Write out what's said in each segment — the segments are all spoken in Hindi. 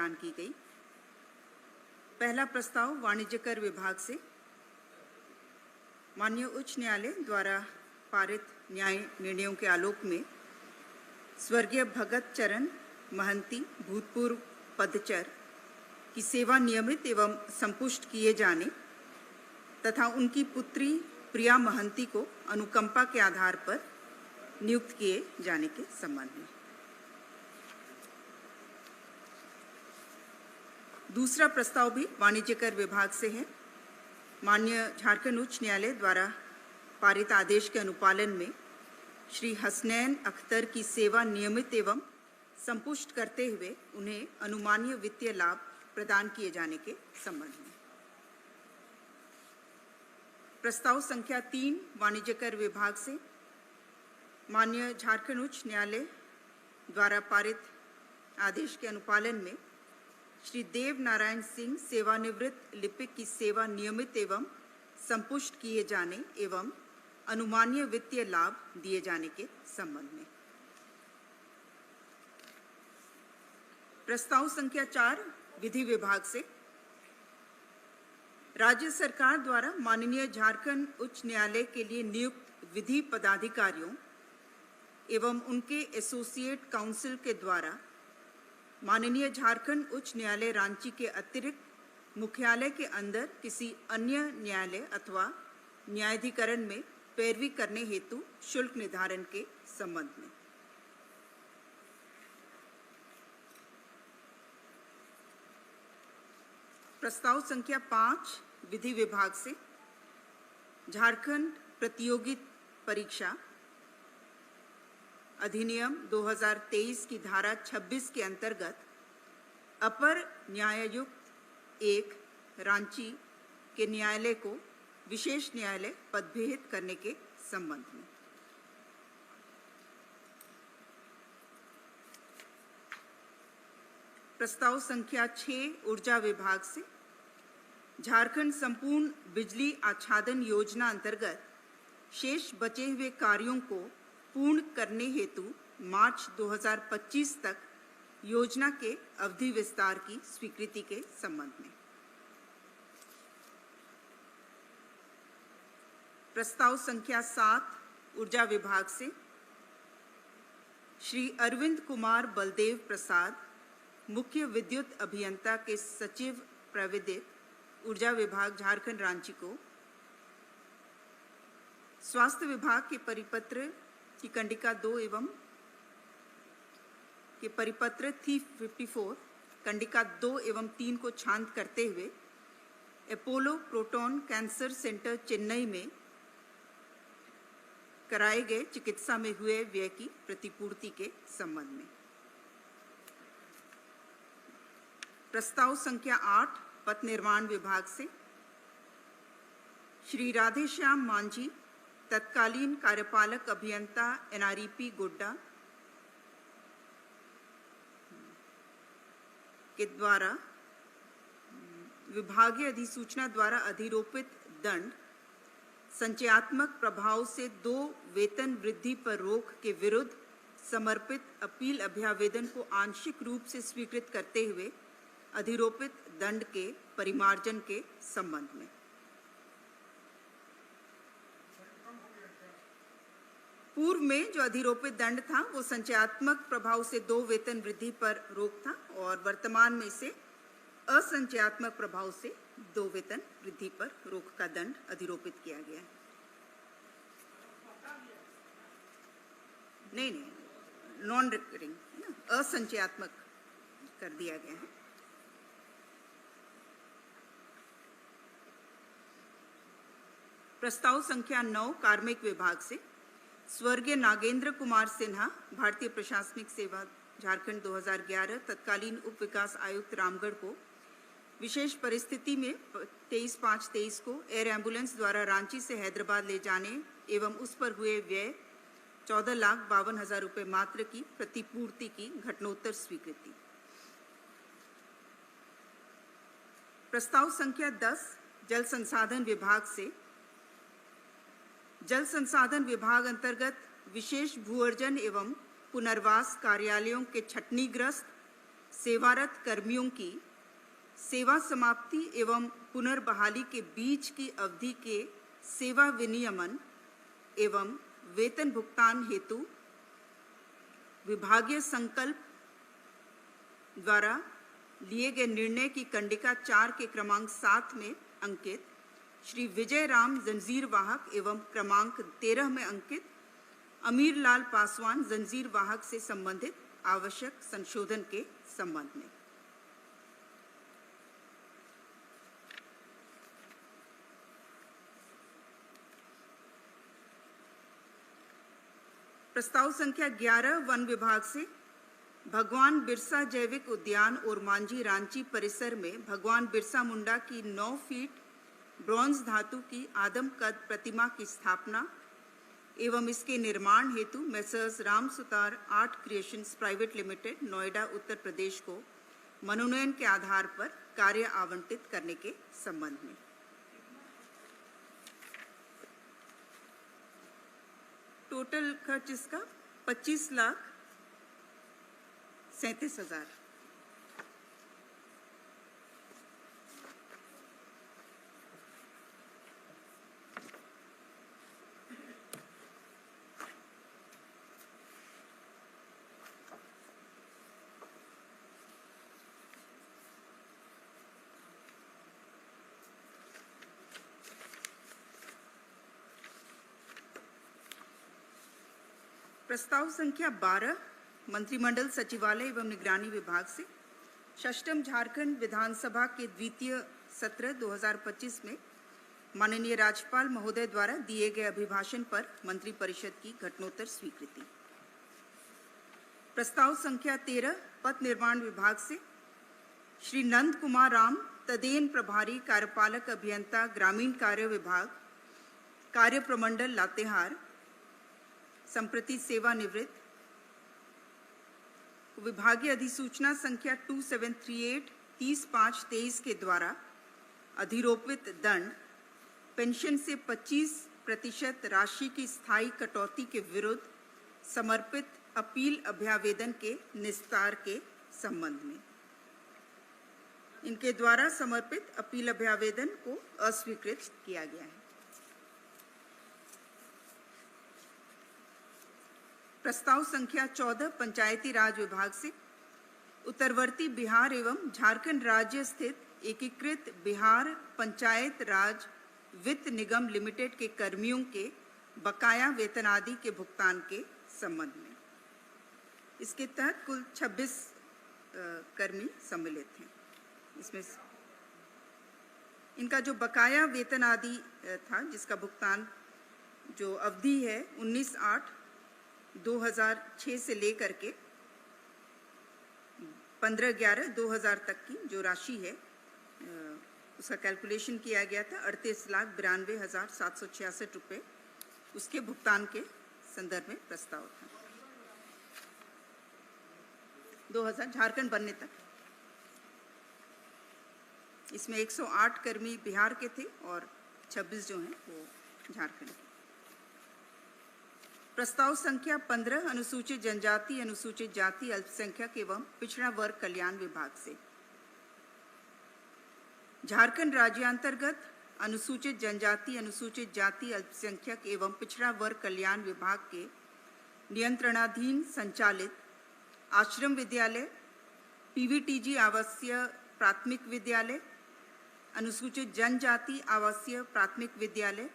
प्रदान की गई। पहला प्रस्ताव वाणिज्य कर विभाग से माननीय उच्च न्यायालय द्वारा पारित न्याय निर्णयों के आलोक में स्वर्गीय भगत चरण महंती भूतपूर्व पदचर की सेवा नियमित एवं संपुष्ट किए जाने तथा उनकी पुत्री प्रिया महंती को अनुकंपा के आधार पर नियुक्त किए जाने के संबंध में। दूसरा प्रस्ताव भी वाणिज्य कर विभाग से है। माननीय झारखंड उच्च न्यायालय द्वारा पारित आदेश के अनुपालन में श्री हसनैन अख्तर की सेवा नियमित एवं संपुष्ट करते हुए उन्हें अनुमानीय वित्तीय लाभ प्रदान किए जाने के संबंध में। प्रस्ताव संख्या 3 वाणिज्य कर विभाग से माननीय झारखंड उच्च न्यायालय द्वारा पारित आदेश के अनुपालन में श्री देव नारायण सिंह सेवानिवृत्त लिपिक की सेवा नियमित एवं संपुष्ट किए जाने एवं अनुमानीय वित्तीय लाभ दिए जाने के संबंध में। प्रस्ताव संख्या 4 विधि विभाग से राज्य सरकार द्वारा माननीय झारखंड उच्च न्यायालय के लिए नियुक्त विधि पदाधिकारियों एवं उनके एसोसिएट काउंसिल के द्वारा माननीय झारखंड उच्च न्यायालय रांची के अतिरिक्त मुख्यालय के अंदर किसी अन्य न्यायालय अथवा न्यायाधिकरण में पैरवी करने हेतु शुल्क निर्धारण के संबंध में। प्रस्ताव संख्या 5 विधि विभाग से झारखंड प्रतियोगी परीक्षा अधिनियम 2023 की धारा 26 के अंतर्गत अपर न्यायायुक्त 1 रांची के न्यायालय को विशेष न्यायालय पदभेद करने के संबंध में। प्रस्ताव संख्या 6 ऊर्जा विभाग से झारखंड संपूर्ण बिजली आच्छादन योजना अंतर्गत शेष बचे हुए कार्यों को पूर्ण करने हेतु मार्च 2025 तक योजना के अवधि विस्तार की स्वीकृति के संबंध में। प्रस्ताव संख्या 7 ऊर्जा विभाग से श्री अरविंद कुमार बलदेव प्रसाद मुख्य विद्युत अभियंता के सचिव प्राविधिक ऊर्जा विभाग झारखंड रांची को स्वास्थ्य विभाग के परिपत्र की कंडिका 2 एवं के परिपत्र 354 कंडिका 2 एवं 3 को शांत करते हुए Apollo proton cancer centre Chennai में कराए गए चिकित्सा में हुए व्यय की प्रतिपूर्ति के संबंध में। प्रस्ताव संख्या 8 पथ निर्माण विभाग से श्री राधेश्याम मांझी तत्कालीन कार्यपालक अभियंता NREP गोड्डा के द्वारा विभागीय अधिसूचना द्वारा अधिरोपित दंड संचयात्मक प्रभाव से 2 वेतन वृद्धि पर रोक के विरुद्ध समर्पित अपील अभ्यावेदन को आंशिक रूप से स्वीकृत करते हुए अधिरोपित दंड के परिमार्जन के संबंध में। पूर्व में जो अधिरोपित दंड था वो संचयात्मक प्रभाव से 2 वेतन वृद्धि पर रोक था और वर्तमान में इसे असंचयात्मक प्रभाव से 2 वेतन वृद्धि पर रोक का दंड अधिरोपित किया गया है। नहीं, नॉन रिकरिंग है ना, असंचयात्मक कर दिया गया है। प्रस्ताव संख्या 9 कार्मिक विभाग से स्वर्गीय नागेंद्र कुमार सिन्हा भारतीय प्रशासनिक सेवा झारखंड 2011 तत्कालीन उप विकास आयुक्त रामगढ़ को विशेष परिस्थिति में 23/5/23 को एयर एम्बुलेंस द्वारा रांची से हैदराबाद ले जाने एवं उस पर हुए व्यय 14,52,000 रुपये मात्र की प्रतिपूर्ति की घटनोत्तर स्वीकृति। प्रस्ताव संख्या 10 जल संसाधन विभाग से जल संसाधन विभाग अंतर्गत विशेष भूअर्जन एवं पुनर्वास कार्यालयों के छटनीग्रस्त सेवारत कर्मियों की सेवा समाप्ति एवं पुनर्बहाली के बीच की अवधि के सेवा विनियमन एवं वेतन भुगतान हेतु विभागीय संकल्प द्वारा लिए गए निर्णय की कंडिका 4 के क्रमांक 7 में अंकित श्री विजय राम जंजीर वाहक एवं क्रमांक 13 में अंकित अमीर लाल पासवान जंजीर वाहक से संबंधित आवश्यक संशोधन के संबंध में। प्रस्ताव संख्या 11 वन विभाग से भगवान बिरसा जैविक उद्यान और मांझी रांची परिसर में भगवान बिरसा मुंडा की 9 फीट ब्रॉन्ज धातु की आदम कद प्रतिमा की स्थापना एवं इसके निर्माण हेतु messrs Ram Sutar art creations private limited Noida Uttar Pradesh को मनोनयन के आधार पर कार्य आवंटित करने के संबंध में। टोटल खर्च इसका 25,37,000। प्रस्ताव संख्या 12 मंत्रिमंडल सचिवालय एवं निगरानी विभाग से षष्ठम झारखंड विधानसभा के द्वितीय सत्र 2025 में माननीय राज्यपाल महोदय द्वारा दिए गए अभिभाषण पर मंत्रिपरिषद की घटनोत्तर स्वीकृति। प्रस्ताव संख्या 13 पथ निर्माण विभाग से श्री नंद कुमार राम तदेन प्रभारी कार्यपालक अभियंता ग्रामीण कार्य विभाग कार्य प्रमंडल लातेहार संप्रति सेवानिवृत्त विभागीय अधिसूचना संख्या 2738 30/5/23 के द्वारा अधिरोपित दंड पेंशन से 25% राशि की स्थायी कटौती के विरुद्ध समर्पित अपील अभ्यावेदन के निस्तार के संबंध में। इनके द्वारा समर्पित अपील अभ्यावेदन को अस्वीकृत किया गया है। प्रस्ताव संख्या 14 पंचायती राज विभाग से उत्तरवर्ती बिहार एवं झारखंड राज्य स्थित एकीकृत बिहार पंचायत राज वित्त निगम लिमिटेड के कर्मियों के बकाया वेतन आदि के भुगतान के संबंध में। इसके तहत कुल 26 कर्मी सम्मिलित हैं। इसमें इनका जो बकाया वेतन आदि था जिसका भुगतान जो अवधि है 19/8/2006 से लेकर के 15/11/2000 तक की जो राशि है उसका कैलकुलेशन किया गया था 38,92,766 रुपये उसके भुगतान के संदर्भ में प्रस्ताव था। 2000 झारखंड बनने तक इसमें 108 कर्मी बिहार के थे और 26 जो हैं वो झारखंड के। प्रस्ताव संख्या 15 अनुसूचित जनजाति अनुसूचित जाति अल्पसंख्यक एवं पिछड़ा वर्ग कल्याण विभाग से झारखंड राज्यांतर्गत अनुसूचित जनजाति अनुसूचित जाति अल्पसंख्यक एवं पिछड़ा वर्ग कल्याण विभाग के नियंत्रणाधीन संचालित आश्रम विद्यालय पीवीटीजी आवासीय प्राथमिक विद्यालय अनुसूचित जनजाति आवासीय प्राथमिक विद्यालय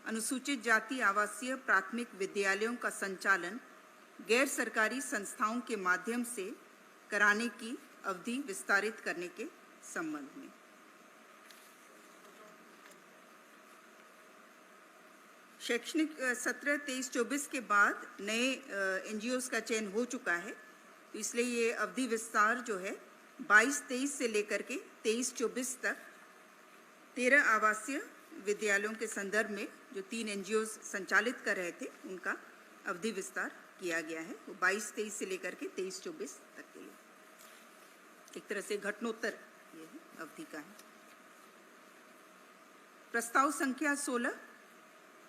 अनुसूचित जाति आवासीय प्राथमिक विद्यालयों का संचालन गैर सरकारी संस्थाओं के माध्यम से कराने की अवधि विस्तारित करने के संबंध में। शैक्षणिक सत्र 23-24 के बाद नए एनजीओस का चयन हो चुका है, तो इसलिए ये अवधि विस्तार जो है 22-23 से लेकर के 23-24 तक 13 आवासीय विद्यालयों के संदर्भ में जो 3 एनजीओस संचालित कर रहे थे उनका अवधि विस्तार किया गया है। वो 22-23 से लेकर के 23-24 तक के लिए एक तरह से घटनोत्तर ये अवधि का है। प्रस्ताव संख्या 16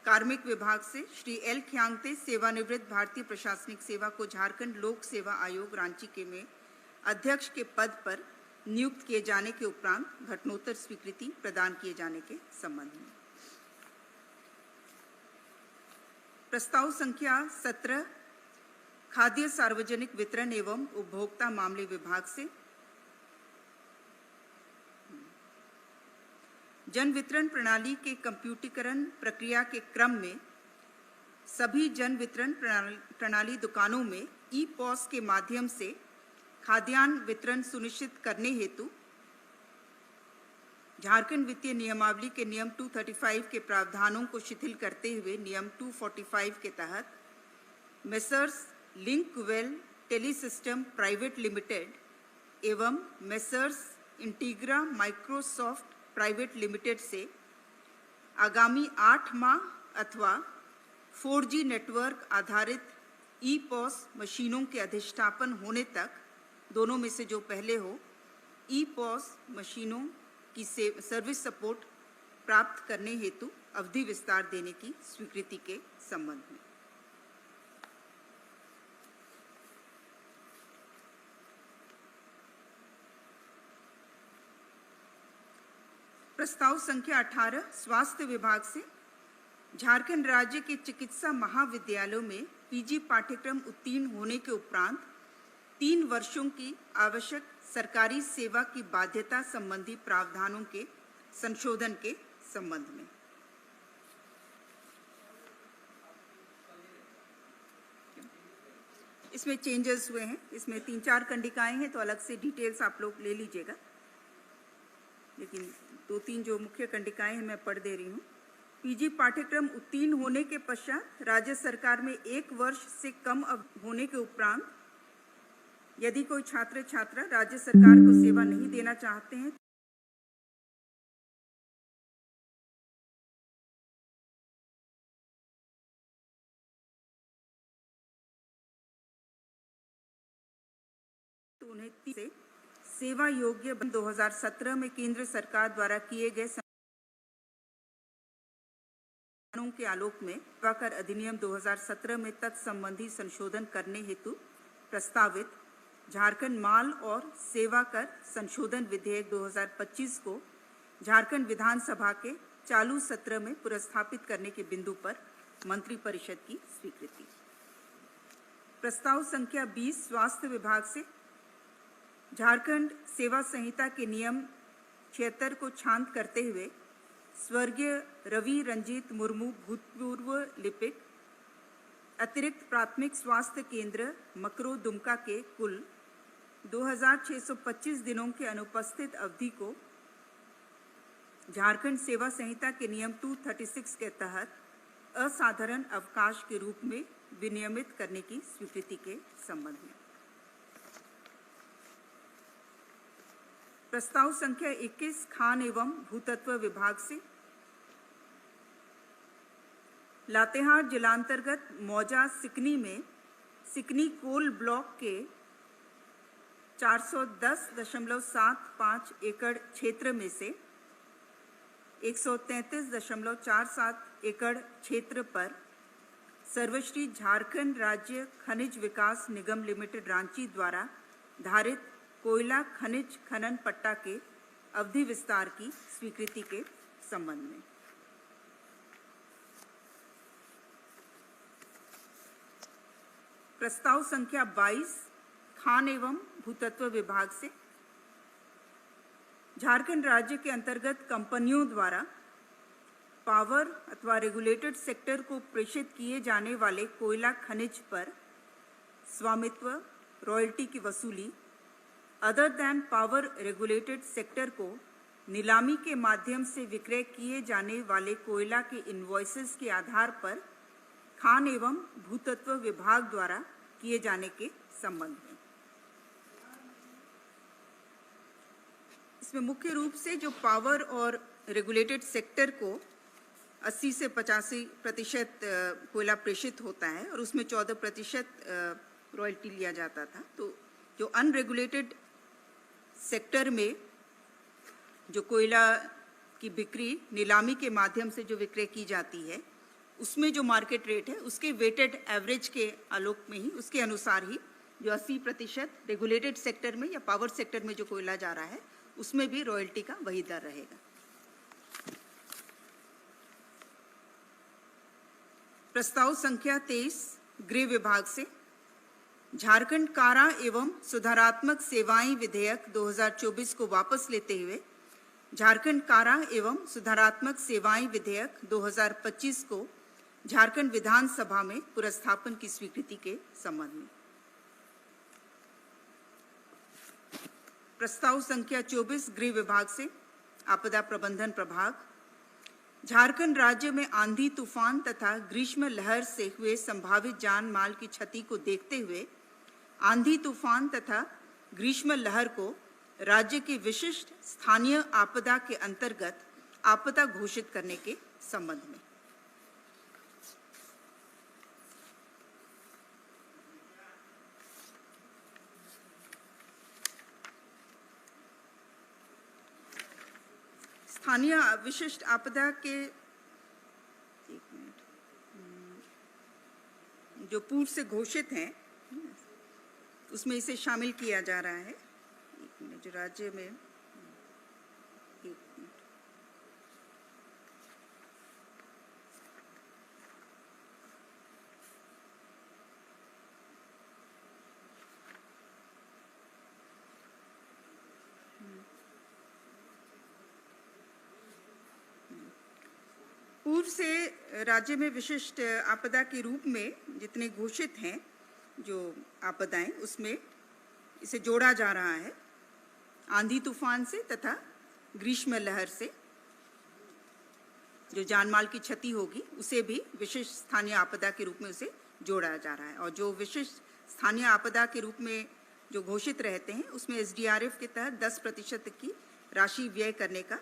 कार्मिक विभाग से श्री एल ख्यांगते सेवानिवृत्त भारतीय प्रशासनिक सेवा को झारखंड लोक सेवा आयोग रांची के में अध्यक्ष के पद पर नियुक्त किए जाने के उपरांत घटनोत्तर स्वीकृति प्रदान किए जाने के संबंध में। प्रस्ताव संख्या 17 खाद्य सार्वजनिक वितरण एवं उपभोक्ता मामले विभाग से जन वितरण प्रणाली के कंप्यूटरीकरण प्रक्रिया के क्रम में सभी जन वितरण प्रणाली दुकानों में ई-पॉस के माध्यम से खाद्यान्न वितरण सुनिश्चित करने हेतु झारखंड वित्तीय नियमावली के नियम 235 के प्रावधानों को शिथिल करते हुए नियम 245 के तहत मेसर्स लिंकवेल टेलीसिस्टम प्राइवेट लिमिटेड एवं मेसर्स इंटीग्रा माइक्रोसॉफ्ट प्राइवेट लिमिटेड से आगामी 8 माह अथवा 4G नेटवर्क आधारित ई-पॉस मशीनों के अधिष्ठापन होने तक, दोनों में से जो पहले हो, ई-पॉस मशीनों की सर्विस सपोर्ट प्राप्त करने हेतु अवधि विस्तार देने की स्वीकृति के संबंध में। प्रस्ताव संख्या 18 स्वास्थ्य विभाग से झारखंड राज्य के चिकित्सा महाविद्यालयों में पीजी पाठ्यक्रम उत्तीर्ण होने के उपरांत 3 वर्षों की आवश्यक सरकारी सेवा की बाध्यता संबंधी प्रावधानों के संशोधन के संबंध में। इसमें चेंजेस हुए हैं, इसमें 3-4 कंडिकाएं हैं, तो अलग से डिटेल्स आप लोग ले लीजिएगा, लेकिन 2-3 जो मुख्य कंडिकाएं हैं मैं पढ़ दे रही हूँ। पीजी पाठ्यक्रम उत्तीर्ण होने के पश्चात राज्य सरकार में 1 वर्ष से कम होने के उपरांत यदि कोई छात्र छात्रा राज्य सरकार को सेवा नहीं देना चाहते हैं तो उन्हें सेवा योग्य 2017 में केंद्र सरकार द्वारा किए गए के आलोक में सेवाकर अधिनियम 2017 में तत्संबंधी संशोधन करने हेतु प्रस्तावित झारखंड माल और सेवा कर संशोधन विधेयक 2025 को झारखंड विधानसभा के चालू सत्र में पुरस्थापित करने के बिंदु पर मंत्रिपरिषद की स्वीकृति। प्रस्ताव संख्या 20 स्वास्थ्य विभाग से झारखंड सेवा संहिता के नियम 76 को शांत करते हुए स्वर्गीय रवि रंजीत मुर्मू भूतपूर्व लिपिक अतिरिक्त प्राथमिक स्वास्थ्य केंद्र मकरो दुमका के कुल 2625 दिनों के अनुपस्थित अवधि को झारखंड सेवा संहिता के नियम 236 के तहत असाधारण अवकाश के रूप में विनियमित करने की स्वीकृति के संबंध में। प्रस्ताव संख्या 21 खान एवं भूतत्व विभाग से लातेहार जिलांतर्गत मौजा सिकनी में सिकनी कोल ब्लॉक के 410.75 एकड़ क्षेत्र में से 133.47 एकड़ क्षेत्र पर सर्वश्री झारखंड राज्य खनिज विकास निगम लिमिटेड रांची द्वारा धारित कोयला खनिज खनन पट्टा के अवधि विस्तार की स्वीकृति के संबंध में। प्रस्ताव संख्या 22 खान एवं भूतत्व विभाग से झारखंड राज्य के अंतर्गत कंपनियों द्वारा पावर अथवा रेगुलेटेड सेक्टर को प्रेषित किए जाने वाले कोयला खनिज पर स्वामित्व रॉयल्टी की वसूली other than power regulated sector को नीलामी के माध्यम से विक्रय किए जाने वाले कोयला के इनवॉइसेस के आधार पर खान एवं भूतत्व विभाग द्वारा किए जाने के संबंध में। इसमें मुख्य रूप से जो पावर और रेगुलेटेड सेक्टर को 80 से 85% कोयला प्रेषित होता है और उसमें 14% रॉयल्टी लिया जाता था, तो जो अनरेगुलेटेड सेक्टर में जो कोयला की बिक्री नीलामी के माध्यम से जो विक्रय की जाती है उसमें जो मार्केट रेट है उसके वेटेड एवरेज के आलोक में ही उसके अनुसार ही जो 80% रेगुलेटेड सेक्टर में या पावर सेक्टर में जो कोयला जा रहा है उसमें भी रॉयल्टी का वही दर रहेगा। प्रस्ताव संख्या 23 गृह विभाग से झारखंड कारा एवं सुधारात्मक सेवाएं विधेयक 2024 को वापस लेते हुए झारखंड कारा एवं सुधारात्मक सेवाएं विधेयक 2025 को झारखंड विधानसभा में पुरस्थापन की स्वीकृति के संबंध में। प्रस्ताव संख्या 24 गृह विभाग से आपदा प्रबंधन प्रभाग झारखंड राज्य में आंधी तूफान तथा ग्रीष्म लहर से हुए संभावित जान माल की क्षति को देखते हुए आंधी तूफान तथा ग्रीष्म लहर को राज्य की विशिष्ट स्थानीय आपदा के अंतर्गत आपदा घोषित करने के संबंध में। स्थानीय विशिष्ट आपदा के जो पूर्व से घोषित हैं उसमें इसे शामिल किया जा रहा है। जो राज्य में पूर्व से राज्य में विशिष्ट आपदा के रूप में जितने घोषित हैं जो आपदाएं उसमें इसे जोड़ा जा रहा है। आंधी तूफान से तथा ग्रीष्म लहर से जो जानमाल की क्षति होगी उसे भी विशिष्ट स्थानीय आपदा के रूप में उसे जोड़ा जा रहा है। और जो विशिष्ट स्थानीय आपदा के रूप में जो घोषित रहते हैं उसमें SDRF के तहत 10% की राशि व्यय करने का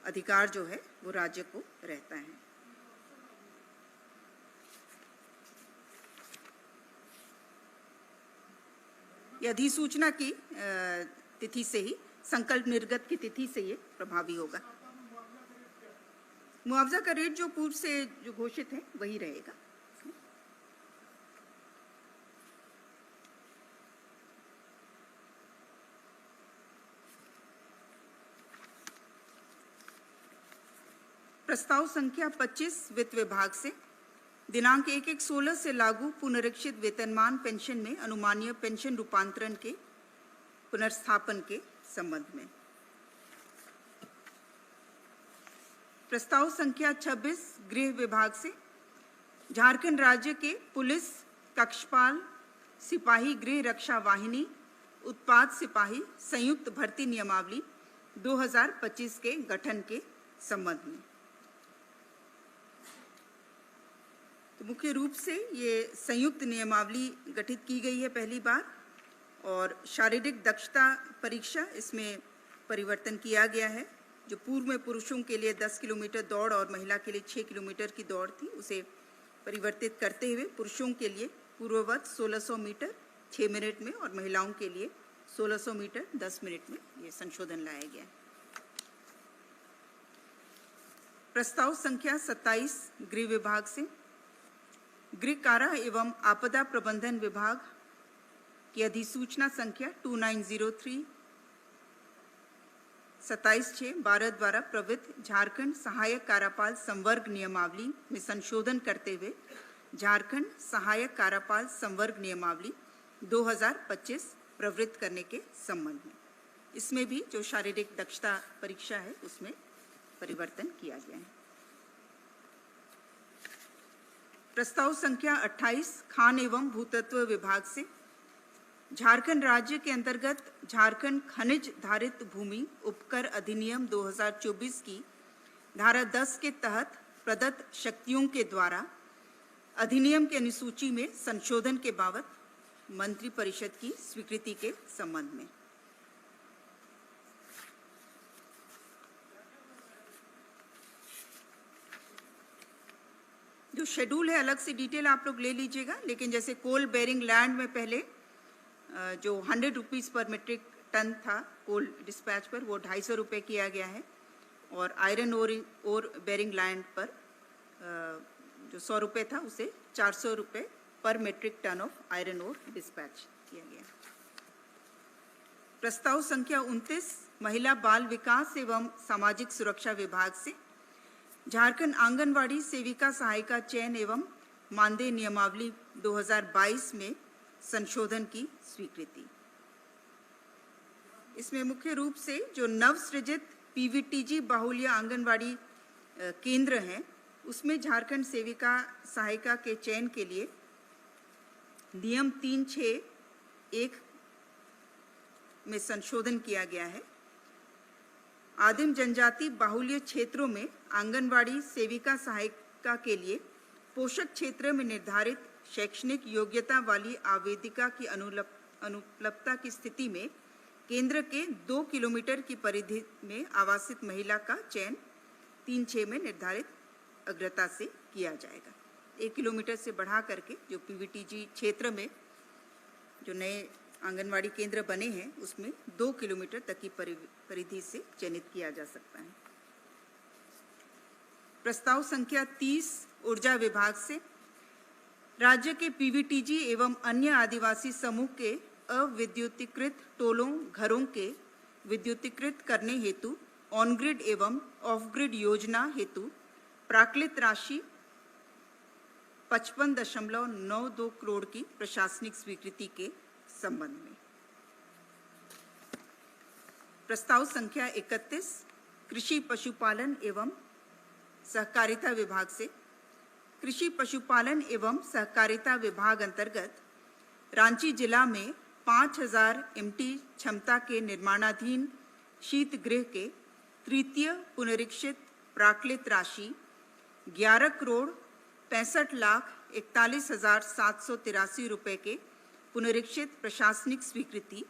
अधिकार जो है वो राज्य को रहता है। ये अधिसूचना की तिथि से ही संकल्प निर्गत की तिथि से ये प्रभावी होगा। मुआवजा का रेट जो पूर्व से जो घोषित है वही रहेगा। प्रस्ताव संख्या 25 वित्त विभाग से दिनांक 1/1/16 से लागू पुनरीक्षित वेतनमान पेंशन में अनुमानीय पेंशन रूपांतरण के पुनर्स्थापन के संबंध में। प्रस्ताव संख्या 26 गृह विभाग से झारखंड राज्य के पुलिस कक्षपाल सिपाही गृह रक्षा वाहिनी उत्पाद सिपाही संयुक्त भर्ती नियमावली 2025 के गठन के संबंध में। तो मुख्य रूप से ये संयुक्त नियमावली गठित की गई है पहली बार और शारीरिक दक्षता परीक्षा इसमें परिवर्तन किया गया है। जो पूर्व में पुरुषों के लिए 10 किलोमीटर दौड़ और महिला के लिए 6 किलोमीटर की दौड़ थी उसे परिवर्तित करते हुए पुरुषों के लिए पूर्ववत 1600 मीटर 6 मिनट में और महिलाओं के लिए 1600 मीटर 10 मिनट में ये संशोधन लाया गया है। प्रस्ताव संख्या 27 गृह विभाग से गृह कारा एवं आपदा प्रबंधन विभाग की अधिसूचना संख्या 2903 27/6/12 द्वारा प्रवृत्त झारखंड सहायक कारापाल संवर्ग नियमावली में संशोधन करते हुए झारखंड सहायक कारापाल संवर्ग नियमावली 2025 प्रवृत्त करने के संबंध में। इसमें भी जो शारीरिक दक्षता परीक्षा है उसमें परिवर्तन किया गया है। प्रस्ताव संख्या 28 खान एवं भूतत्व विभाग से झारखंड राज्य के अंतर्गत झारखंड खनिज धारित भूमि उपकर अधिनियम 2024 की धारा 10 के तहत प्रदत्त शक्तियों के द्वारा अधिनियम के अनुसूची में संशोधन के बाबत मंत्रिपरिषद की स्वीकृति के संबंध में। जो शेड्यूल है अलग से डिटेल आप लोग ले लीजिएगा, लेकिन जैसे कोल बेरिंग लैंड में पहले जो 100 रुपीज़ पर मीट्रिक टन था कोल डिस्पैच पर वो 250 रुपये किया गया है और आयरन ओर बेरिंग लैंड पर जो 100 रुपये था उसे 400 रुपये पर metric ton of iron ore dispatch किया गया। प्रस्ताव संख्या 29 महिला बाल विकास एवं सामाजिक सुरक्षा विभाग से झारखंड आंगनवाड़ी सेविका सहायिका चयन एवं मानदेय नियमावली 2022 में संशोधन की स्वीकृति। इसमें मुख्य रूप से जो नव सृजित पीवीटीजी बाहुल्य आंगनवाड़ी केंद्र हैं, उसमें झारखंड सेविका सहायिका के चयन के लिए नियम 361 में संशोधन किया गया है। आदिम जनजाति बाहुल्य क्षेत्रों में आंगनवाड़ी सेविका सहायिका के लिए पोषक क्षेत्र में निर्धारित शैक्षणिक योग्यता वाली आवेदिका की अनुपलब्धता की स्थिति में केंद्र के 2 किलोमीटर की परिधि में आवासित महिला का चयन 3-6 में निर्धारित अग्रता से किया जाएगा। 1 किलोमीटर से बढ़ा करके जो पीवीटीजी क्षेत्र में जो नए आंगनवाड़ी केंद्र बने हैं, उसमें 2 किलोमीटर तक की परिधि से चयनित किया जा सकता है। प्रस्ताव संख्या 30 ऊर्जा विभाग से राज्य के पीवीटीजी एवं अन्य आदिवासी समूह के अविद्युतीकृत टोलों घरों के विद्युतीकृत करने हेतु ऑन ग्रिड एवं ऑफ ग्रिड योजना हेतु प्राक्कृत राशि 55.92 करोड़ की प्रशासनिक स्वीकृति के संबंध में। प्रस्ताव संख्या 31 कृषि पशुपालन एवं सहकारिता विभाग से कृषि पशुपालन एवं सहकारिता विभाग अंतर्गत रांची जिला में 5000 MT क्षमता के निर्माणाधीन शीत गृह के तृतीय पुनरीक्षित प्राक्कृत राशि 11 करोड़ 65,41,783 रुपये के पुनरीक्षित प्रशासनिक स्वीकृति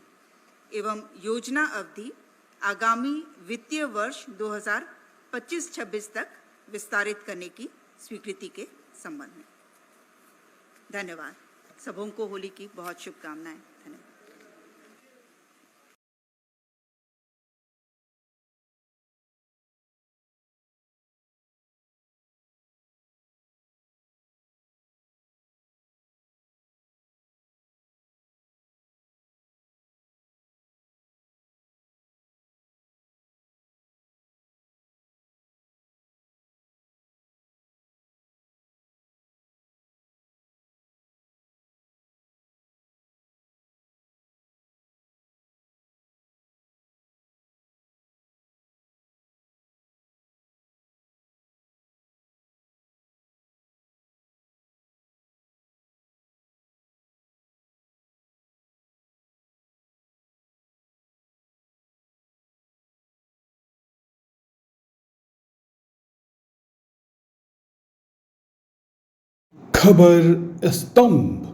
एवं योजना अवधि आगामी वित्तीय वर्ष 2025-26 तक विस्तारित करने की स्वीकृति के संबंध में। धन्यवाद। सबों को होली की बहुत शुभकामनाएं। धन्यवाद। खबर स्तंभ।